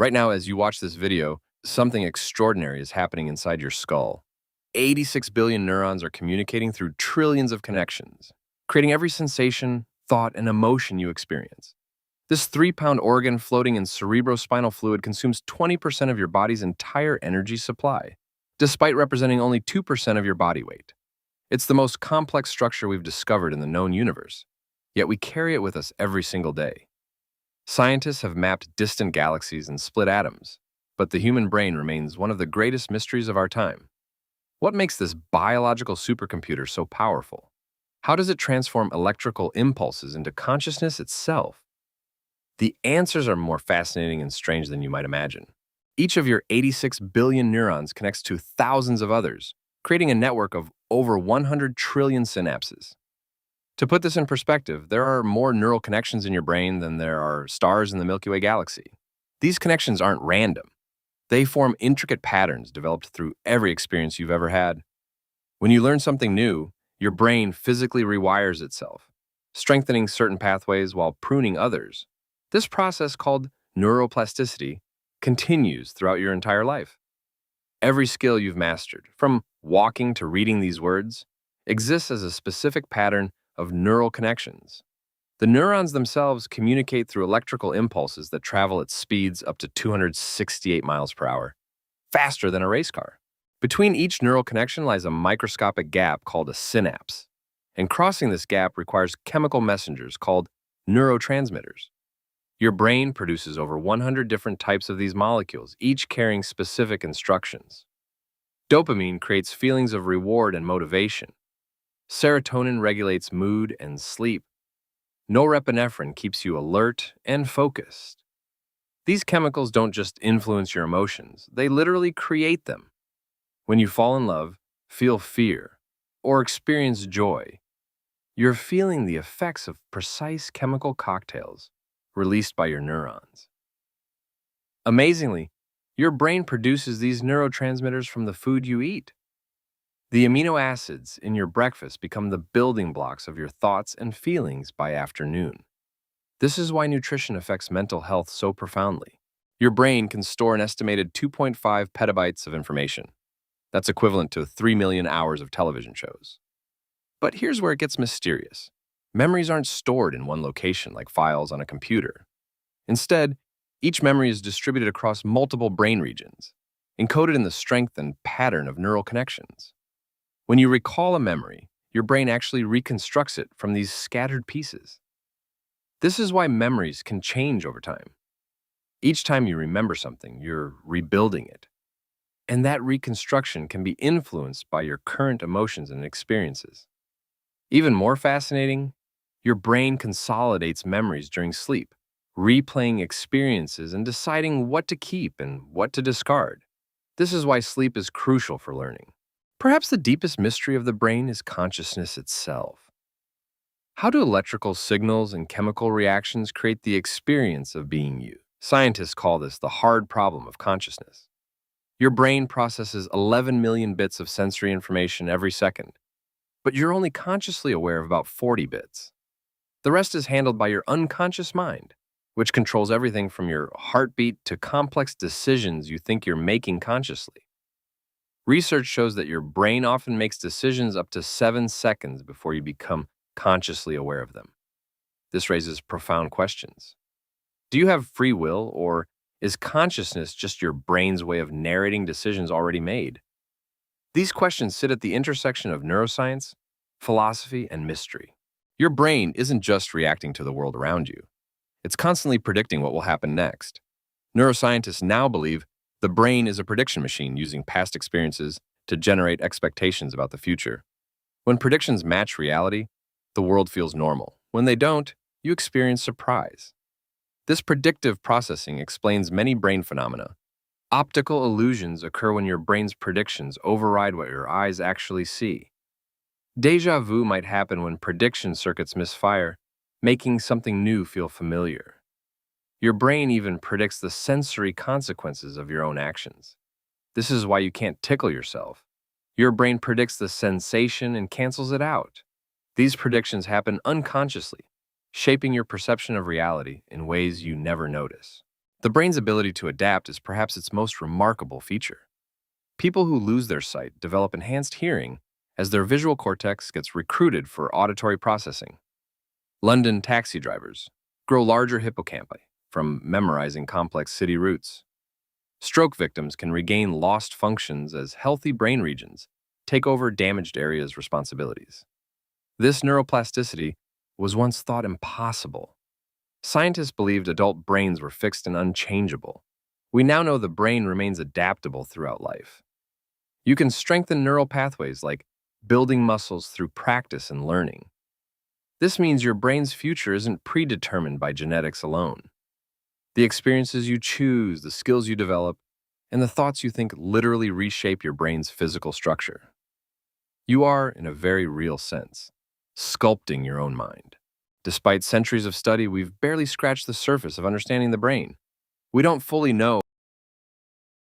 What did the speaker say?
Right now, as you watch this video, something extraordinary is happening inside your skull. 86 billion neurons are communicating through trillions of connections, creating every sensation, thought, and emotion you experience. This 3-pound organ floating in cerebrospinal fluid consumes 20% of your body's entire energy supply, despite representing only 2% of your body weight. It's the most complex structure we've discovered in the known universe, yet we carry it with us every single day. Scientists have mapped distant galaxies and split atoms, but the human brain remains one of the greatest mysteries of our time. What makes this biological supercomputer so powerful? How does it transform electrical impulses into consciousness itself? The answers are more fascinating and strange than you might imagine. Each of your 86 billion neurons connects to thousands of others, creating a network of over 100 trillion synapses. To put this in perspective, there are more neural connections in your brain than there are stars in the Milky Way galaxy. These connections aren't random. They form intricate patterns developed through every experience you've ever had. When you learn something new, your brain physically rewires itself, strengthening certain pathways while pruning others. This process, called neuroplasticity, continues throughout your entire life. Every skill you've mastered, from walking to reading these words, exists as a specific pattern of neural connections. The neurons themselves communicate through electrical impulses that travel at speeds up to 268 miles per hour, faster than a race car. Between each neural connection lies a microscopic gap called a synapse, and crossing this gap requires chemical messengers called neurotransmitters. Your brain produces over 100 different types of these molecules, each carrying specific instructions. Dopamine creates feelings of reward and motivation. Serotonin regulates mood and sleep. Norepinephrine keeps you alert and focused. These chemicals don't just influence your emotions, they literally create them. When you fall in love, feel fear, or experience joy, you're feeling the effects of precise chemical cocktails released by your neurons. Amazingly, your brain produces these neurotransmitters from the food you eat. The amino acids in your breakfast become the building blocks of your thoughts and feelings by afternoon. This is why nutrition affects mental health so profoundly. Your brain can store an estimated 2.5 petabytes of information. That's equivalent to 3 million hours of television shows. But here's where it gets mysterious. Memories aren't stored in one location like files on a computer. Instead, each memory is distributed across multiple brain regions, encoded in the strength and pattern of neural connections. When you recall a memory, your brain actually reconstructs it from these scattered pieces. This is why memories can change over time. Each time you remember something, you're rebuilding it. And that reconstruction can be influenced by your current emotions and experiences. Even more fascinating, your brain consolidates memories during sleep, replaying experiences and deciding what to keep and what to discard. This is why sleep is crucial for learning. Perhaps the deepest mystery of the brain is consciousness itself. How do electrical signals and chemical reactions create the experience of being you? Scientists call this the hard problem of consciousness. Your brain processes 11 million bits of sensory information every second, but you're only consciously aware of about 40 bits. The rest is handled by your unconscious mind, which controls everything from your heartbeat to complex decisions you think you're making consciously. Research shows that your brain often makes decisions up to 7 seconds before you become consciously aware of them. This raises profound questions. Do you have free will, or is consciousness just your brain's way of narrating decisions already made? These questions sit at the intersection of neuroscience, philosophy, and mystery. Your brain isn't just reacting to the world around you. It's constantly predicting what will happen next. Neuroscientists now believe the brain is a prediction machine using past experiences to generate expectations about the future. When predictions match reality, the world feels normal. When they don't, you experience surprise. This predictive processing explains many brain phenomena. Optical illusions occur when your brain's predictions override what your eyes actually see. Deja vu might happen when prediction circuits misfire, making something new feel familiar. Your brain even predicts the sensory consequences of your own actions. This is why you can't tickle yourself. Your brain predicts the sensation and cancels it out. These predictions happen unconsciously, shaping your perception of reality in ways you never notice. The brain's ability to adapt is perhaps its most remarkable feature. People who lose their sight develop enhanced hearing as their visual cortex gets recruited for auditory processing. London taxi drivers grow larger hippocampi from memorizing complex city routes. Stroke victims can regain lost functions as healthy brain regions take over damaged areas' responsibilities. This neuroplasticity was once thought impossible. Scientists believed adult brains were fixed and unchangeable. We now know the brain remains adaptable throughout life. You can strengthen neural pathways like building muscles through practice and learning. This means your brain's future isn't predetermined by genetics alone. The experiences you choose, the skills you develop, and the thoughts you think literally reshape your brain's physical structure. You are, in a very real sense, sculpting your own mind. Despite centuries of study, we've barely scratched the surface of understanding the brain. We don't fully know